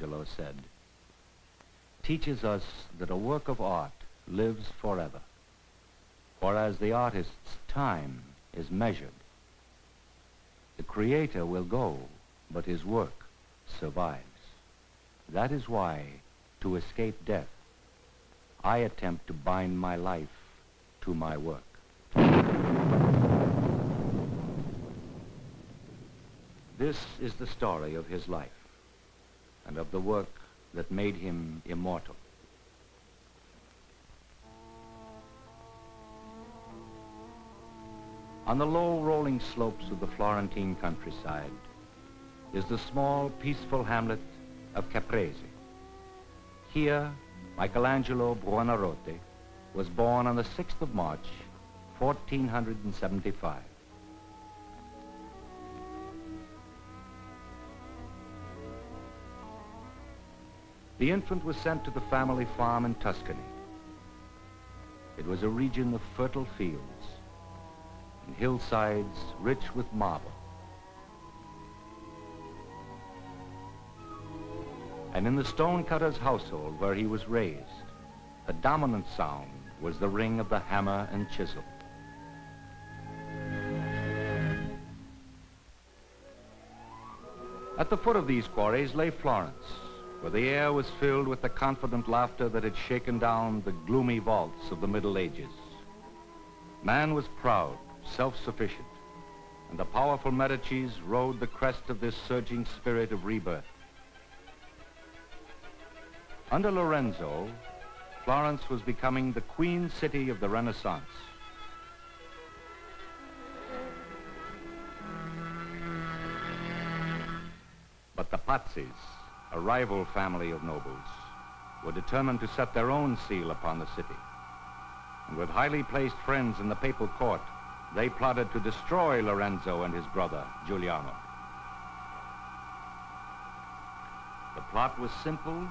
Michelangelo said, teaches us that a work of art lives forever, whereas the artist's time is measured. The creator will go, but his work survives. That is why, to escape death, I attempt to bind my life to my work. This is the story of his life and of the work that made him immortal. On the low rolling slopes of the Florentine countryside is the small, peaceful hamlet of Caprese. Here, Michelangelo Buonarroti was born on the 6th of March, 1475. The infant was sent to the family farm in Tuscany. It was a region of fertile fields and hillsides rich with marble. And in the stonecutter's household where he was raised, the dominant sound was the ring of the hammer and chisel. At the foot of these quarries lay Florence, where the air was filled with the confident laughter that had shaken down the gloomy vaults of the Middle Ages. Man was proud, self-sufficient, and the powerful Medicis rode the crest of this surging spirit of rebirth. Under Lorenzo, Florence was becoming the queen city of the Renaissance. But the Pazzis, a rival family of nobles, were determined to set their own seal upon the city. And with highly placed friends in the papal court, they plotted to destroy Lorenzo and his brother, Giuliano. The plot was simple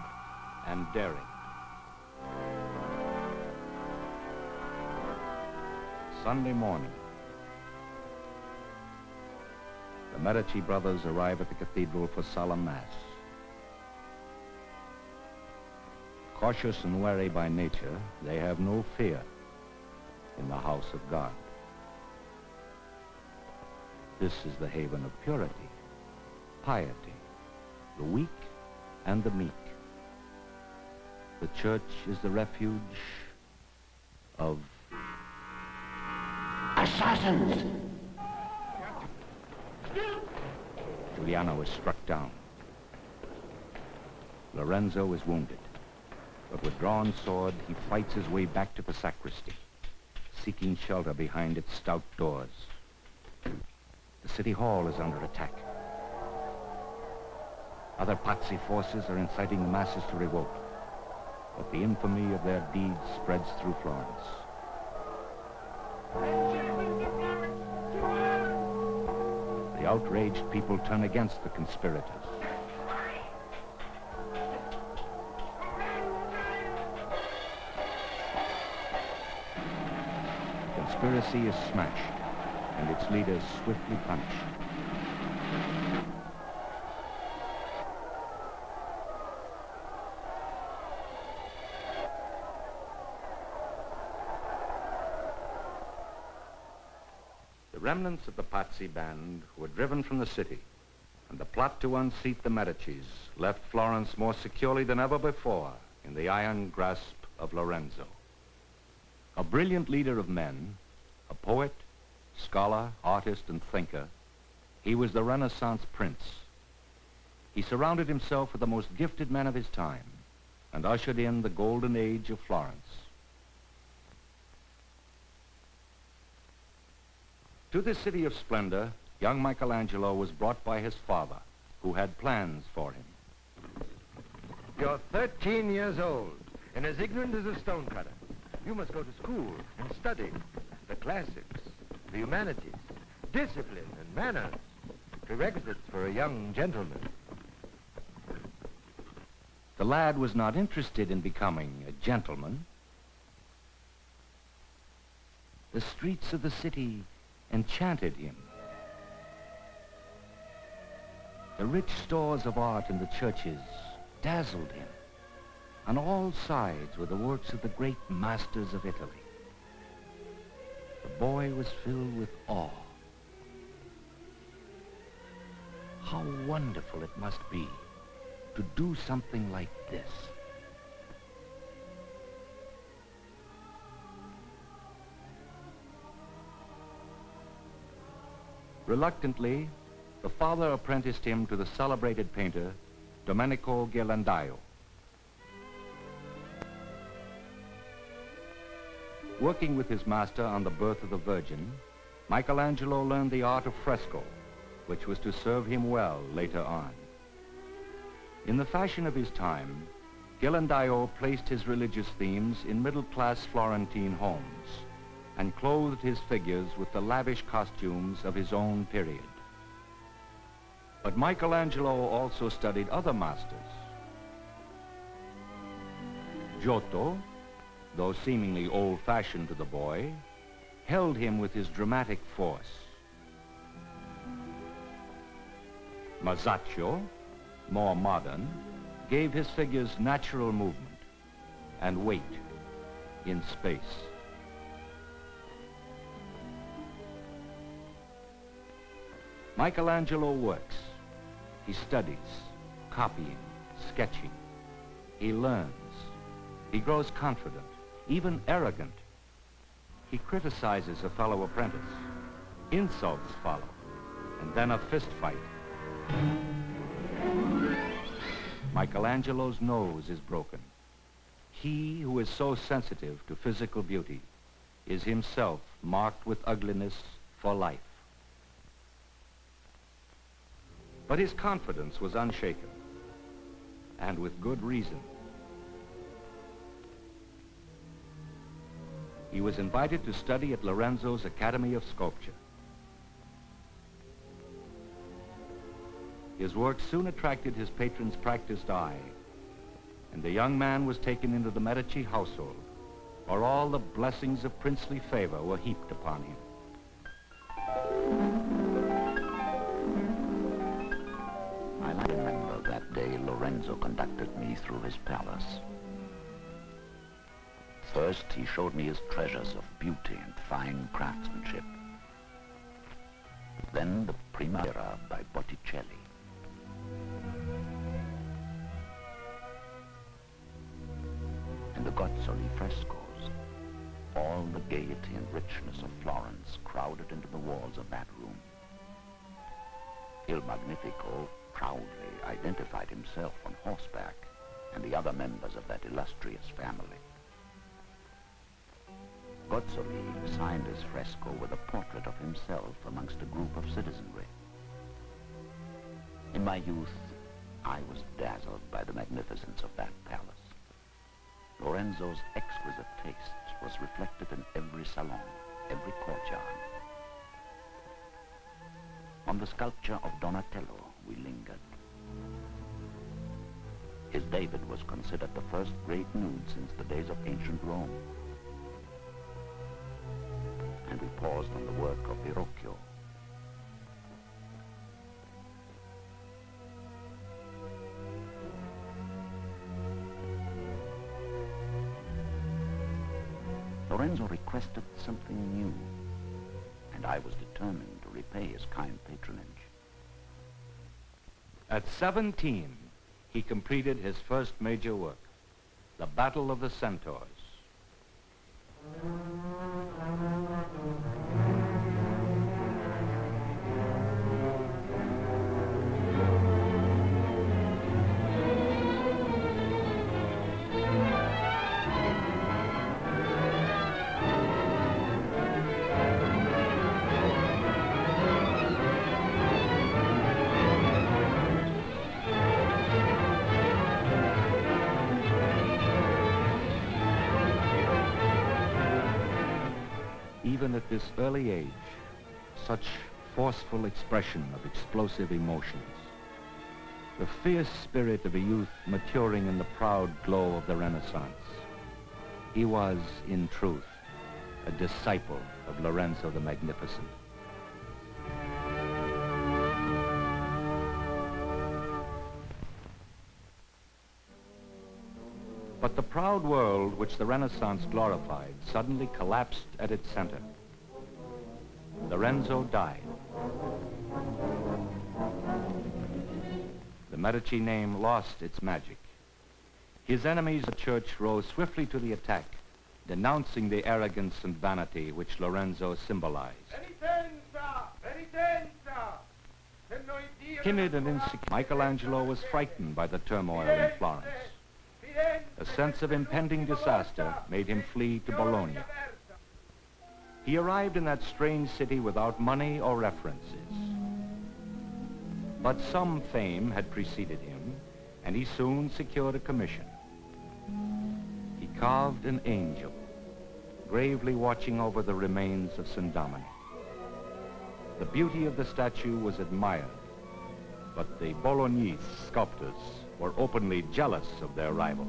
and daring. Sunday morning, the Medici brothers arrive at the cathedral for solemn mass. Cautious and wary by nature, they have no fear in the house of God. This is the haven of purity, piety, the weak and the meek. The church is the refuge of assassins. Giuliano is struck down. Lorenzo is wounded, but with drawn sword, he fights his way back to the sacristy, seeking shelter behind its stout doors. The city hall is under attack. Other Pazzi forces are inciting the masses to revolt, but the infamy of their deeds spreads through Florence. The outraged people turn against the conspirators. The conspiracy is smashed, and its leaders swiftly punished. The remnants of the Pazzi band were driven from the city, and the plot to unseat the Medicis left Florence more securely than ever before in the iron grasp of Lorenzo. A brilliant leader of men, a poet, scholar, artist, and thinker, he was the Renaissance prince. He surrounded himself with the most gifted men of his time and ushered in the golden age of Florence. To this city of splendor, young Michelangelo was brought by his father, who had plans for him. You're 13 years old and as ignorant as a stonecutter. You must go to school and study the classics, the humanities, discipline and manners, prerequisites for a young gentleman. The lad was not interested in becoming a gentleman. The streets of the city enchanted him. The rich stores of art in the churches dazzled him. On all sides were the works of the great masters of Italy. The boy was filled with awe. How wonderful it must be to do something like this. Reluctantly, the father apprenticed him to the celebrated painter, Domenico Ghirlandaio. Working with his master on the Birth of the Virgin, Michelangelo learned the art of fresco, which was to serve him well later on. In the fashion of his time, Ghirlandaio placed his religious themes in middle-class Florentine homes and clothed his figures with the lavish costumes of his own period. But Michelangelo also studied other masters. Giotto, though seemingly old-fashioned to the boy, held him with his dramatic force. Masaccio, more modern, gave his figures natural movement and weight in space. Michelangelo works. He studies, copying, sketching. He learns. He grows confident, even arrogant. He criticizes a fellow apprentice. Insults follow, and then a fist fight. Michelangelo's nose is broken. He who is so sensitive to physical beauty is himself marked with ugliness for life. But his confidence was unshaken, and with good reason. He was invited to study at Lorenzo's Academy of Sculpture. His work soon attracted his patron's practiced eye, and the young man was taken into the Medici household, where all the blessings of princely favor were heaped upon him. I remember that day Lorenzo conducted me through his palace. First, he showed me his treasures of beauty and fine craftsmanship. Then the Primavera by Botticelli. And the Gozzoli frescoes. All the gaiety and richness of Florence crowded into the walls of that room. Il Magnifico proudly identified himself on horseback and the other members of that illustrious family. Gozzoli signed his fresco with a portrait of himself amongst a group of citizenry. In my youth, I was dazzled by the magnificence of that palace. Lorenzo's exquisite taste was reflected in every salon, every courtyard. On the sculpture of Donatello, we lingered. His David was considered the first great nude since the days of ancient Rome. And we paused on the work of Verrocchio. Lorenzo requested something new, and I was determined to repay his kind patronage. At 17, he completed his first major work, The Battle of the Centaurs. Even at this early age, such forceful expression of explosive emotions. The fierce spirit of a youth maturing in the proud glow of the Renaissance. He was, in truth, a disciple of Lorenzo the Magnificent. But the proud world which the Renaissance glorified suddenly collapsed at its center. Lorenzo died. The Medici name lost its magic. His enemies, the church, rose swiftly to the attack, denouncing the arrogance and vanity which Lorenzo symbolized. Timid and insecure, Michelangelo was frightened by the turmoil in Florence. A sense of impending disaster made him flee to Bologna. He arrived in that strange city without money or references. But some fame had preceded him, and he soon secured a commission. He carved an angel, gravely watching over the remains of St. Dominic. The beauty of the statue was admired, but the Bolognese sculptors were openly jealous of their rival.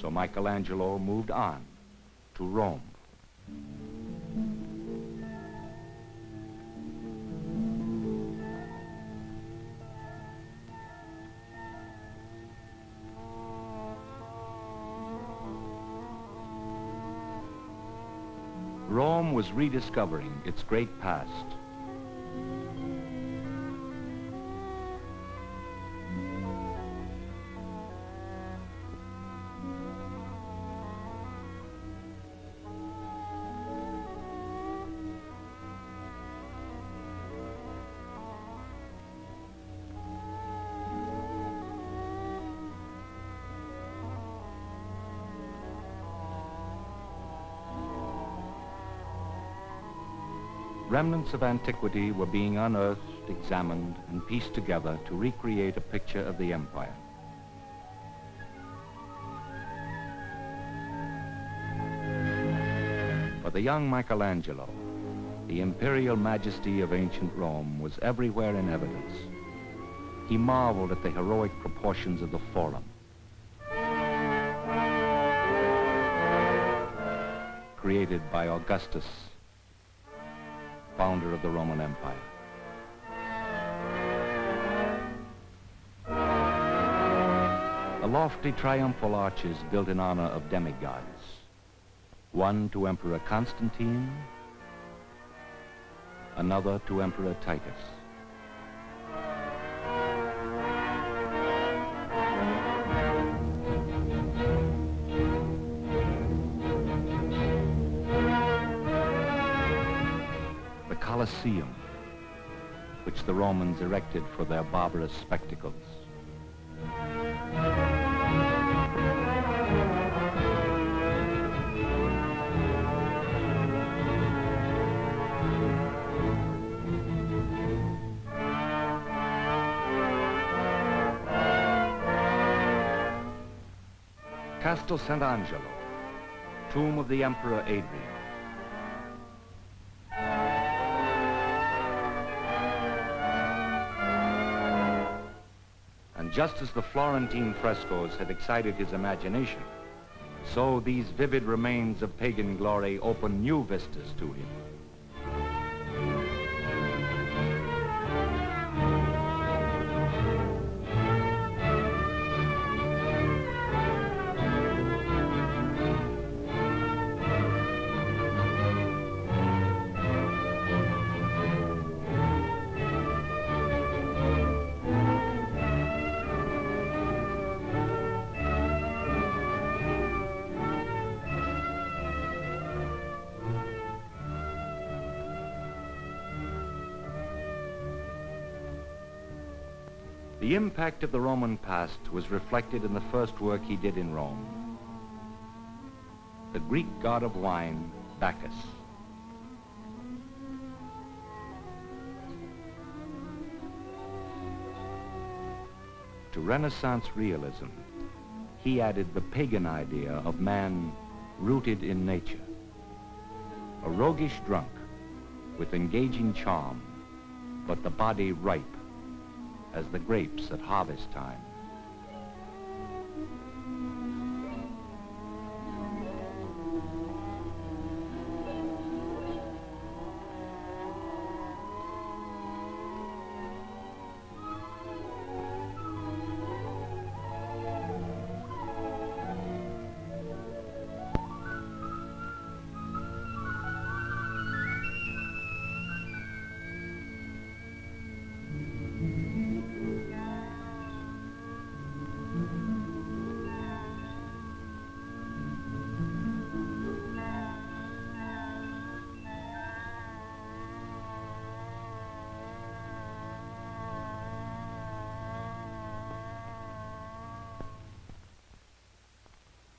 So Michelangelo moved on to Rome. Rome was rediscovering its great past. Remnants of antiquity were being unearthed, examined, and pieced together to recreate a picture of the empire. For the young Michelangelo, the imperial majesty of ancient Rome was everywhere in evidence. He marveled at the heroic proportions of the Forum, created by Augustus, founder of the Roman Empire. The lofty triumphal arches built in honor of demigods, one to Emperor Constantine, another to Emperor Titus. Colosseum, which the Romans erected for their barbarous spectacles. Castel Sant'Angelo, tomb of the Emperor Adrian. Just as the Florentine frescoes had excited his imagination, so these vivid remains of pagan glory open new vistas to him. The impact of the Roman past was reflected in the first work he did in Rome. The Greek god of wine, Bacchus. To Renaissance realism, he added the pagan idea of man rooted in nature. A roguish drunk with engaging charm, but the body ripe as the grapes at harvest time.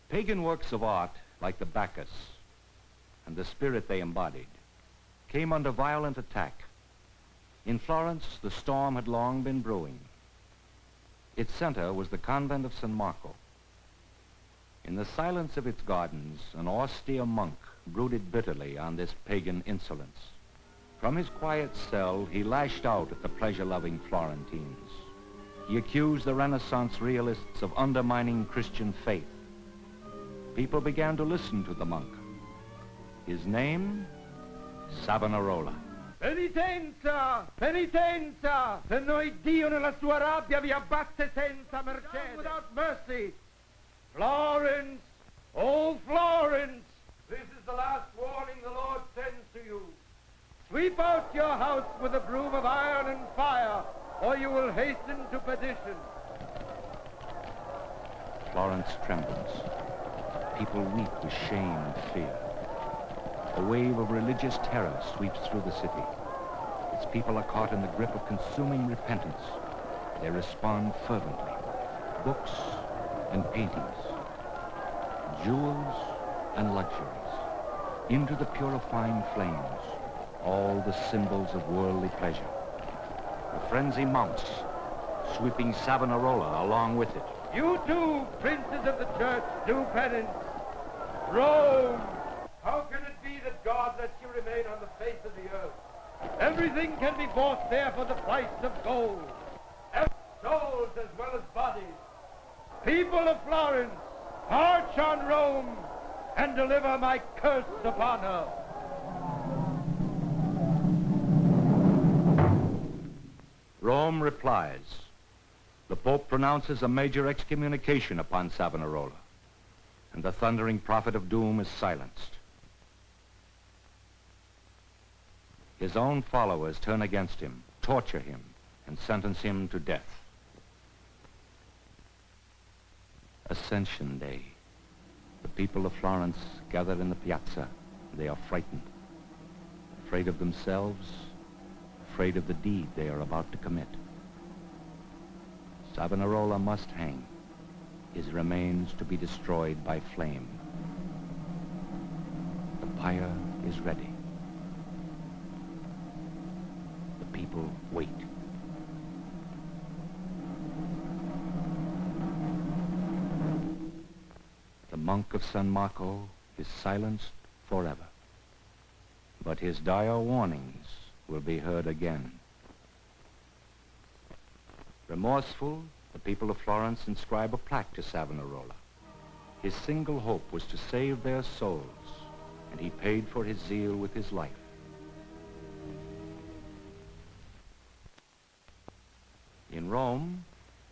Pagan works of art, like the Bacchus and the spirit they embodied, came under violent attack. In Florence, the storm had long been brewing. Its center was the convent of San Marco. In the silence of its gardens, an austere monk brooded bitterly on this pagan insolence. From his quiet cell, he lashed out at the pleasure-loving Florentines. He accused the Renaissance realists of undermining Christian faith. People began to listen to the monk. His name, Savonarola. Penitenza! Penitenza! Se noi Dio nella sua rabbia vi abbatte senza mercede. Without mercy! Florence! Oh, Florence! This is the last warning the Lord sends to you. Sweep out your house with a broom of iron and fire, or you will hasten to perdition. Florence trembles. People weep with shame and fear. A wave of religious terror sweeps through the city. Its people are caught in the grip of consuming repentance. They respond fervently. Books and paintings, jewels and luxuries, into the purifying flames, all the symbols of worldly pleasure. The frenzy mounts, sweeping Savonarola along with it. You too, princes of the church, do penance. Rome! How can it be that God lets you remain on the face of the earth? Everything can be bought there for the price of gold. Souls as well as bodies. People of Florence, march on Rome and deliver my curse upon her. Rome replies. The Pope pronounces a major excommunication upon Savonarola, and the thundering prophet of doom is silenced. His own followers turn against him, torture him, and sentence him to death. Ascension Day. The people of Florence gather in the piazza. They are frightened, afraid of themselves, afraid of the deed they are about to commit. Savonarola must hang, his remains to be destroyed by flame. The pyre is ready. The people wait. The monk of San Marco is silenced forever, but his dire warnings will be heard again. Remorseful, the people of Florence inscribe a plaque to Savonarola. His single hope was to save their souls, and he paid for his zeal with his life. In Rome,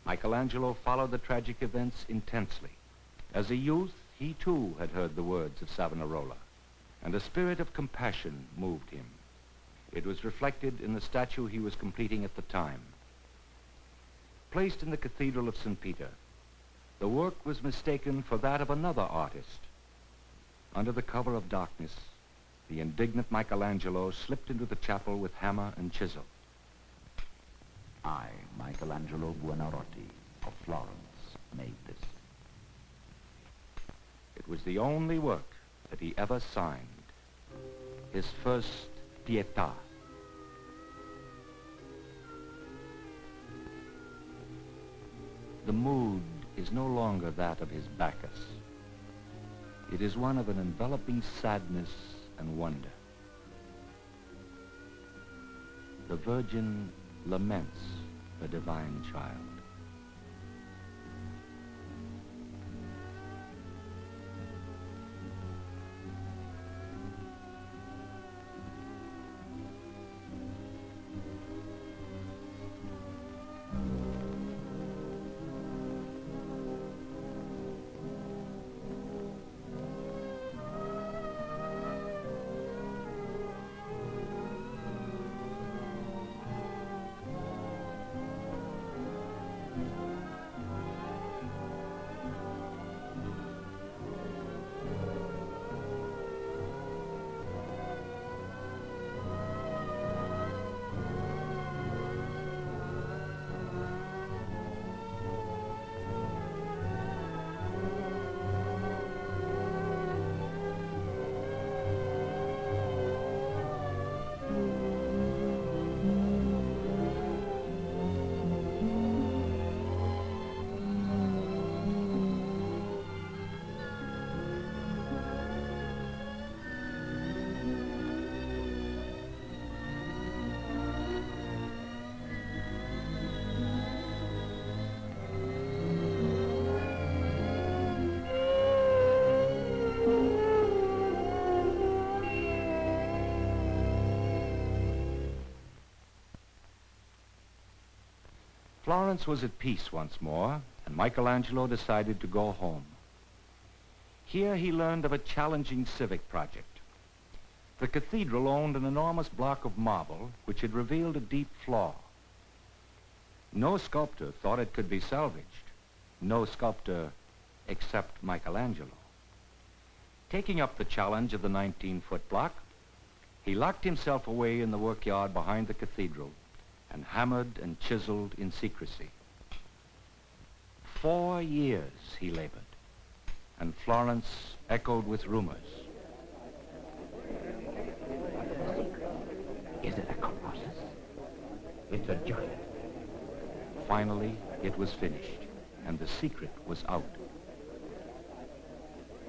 Michelangelo followed the tragic events intensely. As a youth, he too had heard the words of Savonarola, and a spirit of compassion moved him. It was reflected in the statue he was completing at the time. Placed in the Cathedral of St. Peter, the work was mistaken for that of another artist. Under the cover of darkness, the indignant Michelangelo slipped into the chapel with hammer and chisel. I, Michelangelo Buonarroti of Florence, made this. It was the only work that he ever signed, his first Pietà. The mood is no longer that of his Bacchus. It is one of an enveloping sadness and wonder. The Virgin laments the divine child. Florence was at peace once more, and Michelangelo decided to go home. Here he learned of a challenging civic project. The cathedral owned an enormous block of marble which had revealed a deep flaw. No sculptor thought it could be salvaged. No sculptor except Michelangelo. Taking up the challenge of the 19-foot block, he locked himself away in the workyard behind the cathedral and hammered and chiseled in secrecy. 4 years he labored, and Florence echoed with rumors. Is it a colossus? It's a giant. Finally, it was finished, and the secret was out.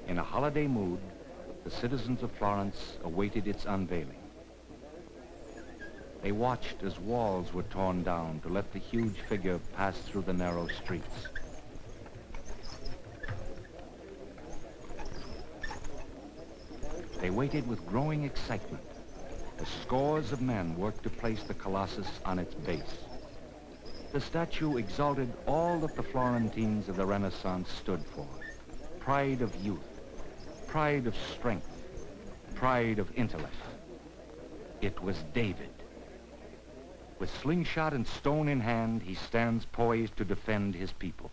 In a holiday mood, the citizens of Florence awaited its unveiling. They watched as walls were torn down to let the huge figure pass through the narrow streets. They waited with growing excitement as scores of men worked to place the Colossus on its base. The statue exalted all that the Florentines of the Renaissance stood for: pride of youth, pride of strength, pride of intellect. It was David. With slingshot and stone in hand, he stands poised to defend his people.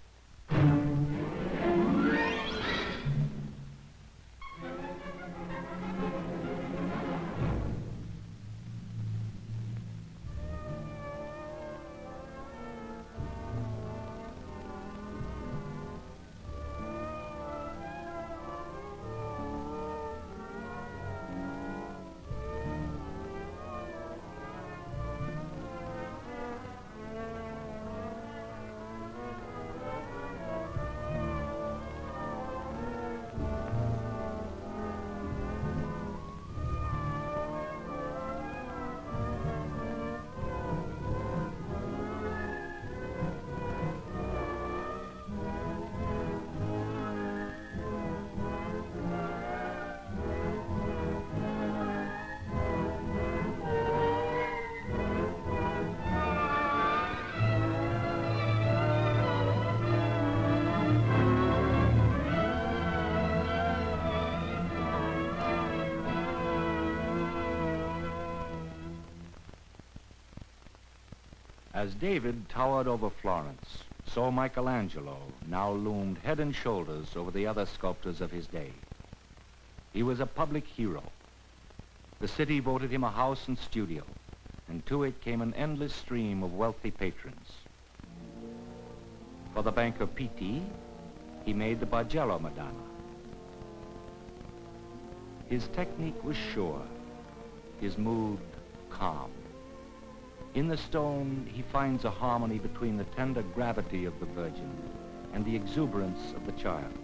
As David towered over Florence, so Michelangelo now loomed head and shoulders over the other sculptors of his day. He was a public hero. The city voted him a house and studio, and to it came an endless stream of wealthy patrons. For the banker Pitti, he made the Bargello Madonna. His technique was sure, his mood calm. In the stone, he finds a harmony between the tender gravity of the Virgin and the exuberance of the child.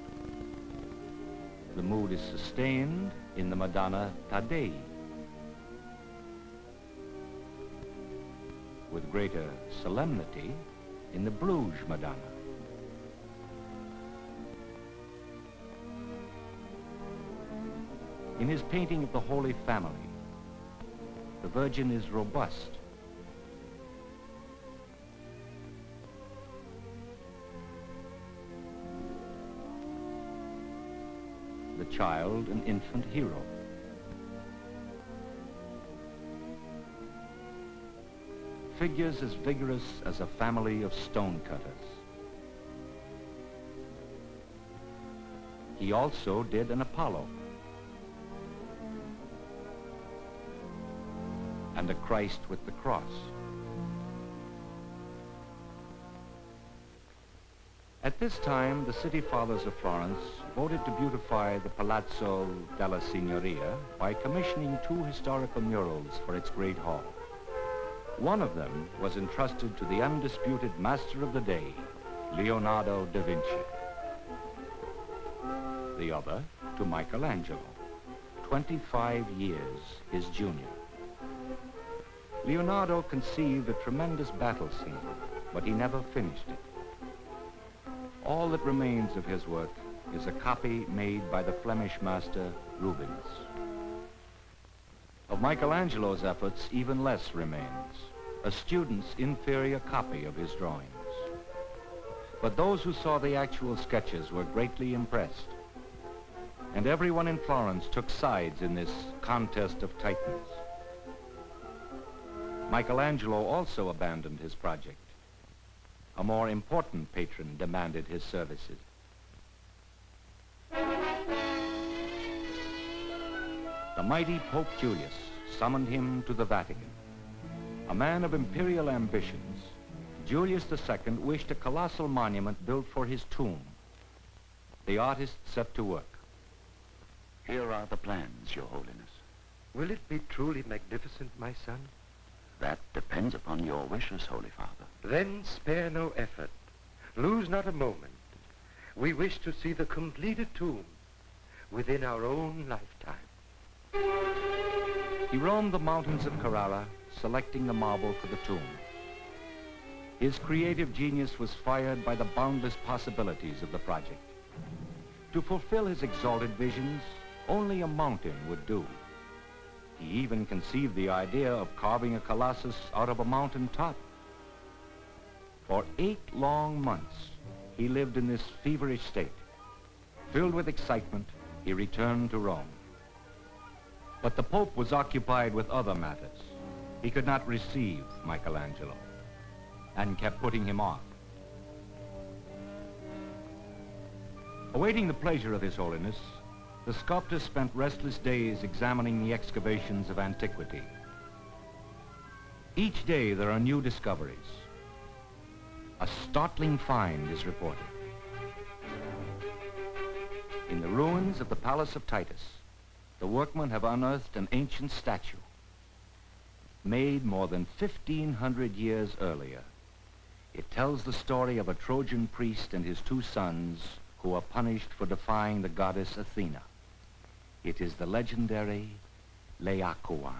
The mood is sustained in the Madonna Taddei. With greater solemnity in the Bruges Madonna. In his painting of the Holy Family, the Virgin is robust. The child an infant hero. Figures as vigorous as a family of stonecutters. He also did an Apollo and a Christ with the cross. At this time, the city fathers of Florence voted to beautify the Palazzo della Signoria by commissioning 2 historical murals for its great hall. One of them was entrusted to the undisputed master of the day, Leonardo da Vinci. The other to Michelangelo, 25 years his junior. Leonardo conceived a tremendous battle scene, but he never finished it. All that remains of his work is a copy made by the Flemish master Rubens. Of Michelangelo's efforts, even less remains, a student's inferior copy of his drawings. But those who saw the actual sketches were greatly impressed. And everyone in Florence took sides in this contest of titans. Michelangelo also abandoned his project. A more important patron demanded his services. The mighty Pope Julius summoned him to the Vatican. A man of imperial ambitions, Julius II wished a colossal monument built for his tomb. The artist set to work. Here are the plans, Your Holiness. Will it be truly magnificent, my son? That depends upon your wishes, Holy Father. Then spare no effort. Lose not a moment. We wish to see the completed tomb within our own lifetime. He roamed the mountains of Carrara, selecting the marble for the tomb. His creative genius was fired by the boundless possibilities of the project. To fulfill his exalted visions, only a mountain would do. He even conceived the idea of carving a colossus out of a mountain top. For 8 long months, he lived in this feverish state. Filled with excitement, he returned to Rome. But the Pope was occupied with other matters. He could not receive Michelangelo and kept putting him off. Awaiting the pleasure of His Holiness, the sculptor spent restless days examining the excavations of antiquity. Each day there are new discoveries. A startling find is reported. In the ruins of the Palace of Titus, the workmen have unearthed an ancient statue made more than 1,500 years earlier. It tells the story of a Trojan priest and his 2 sons who are punished for defying the goddess Athena. It is the legendary Laocoon.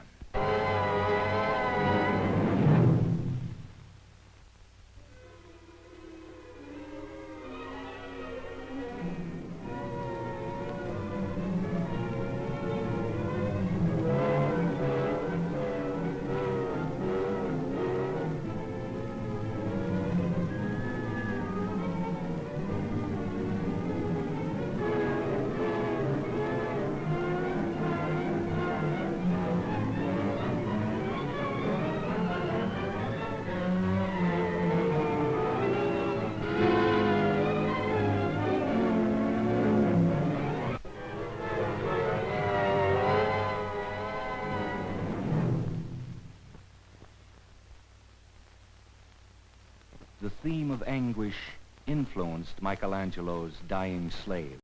The theme of anguish influenced Michelangelo's dying slave.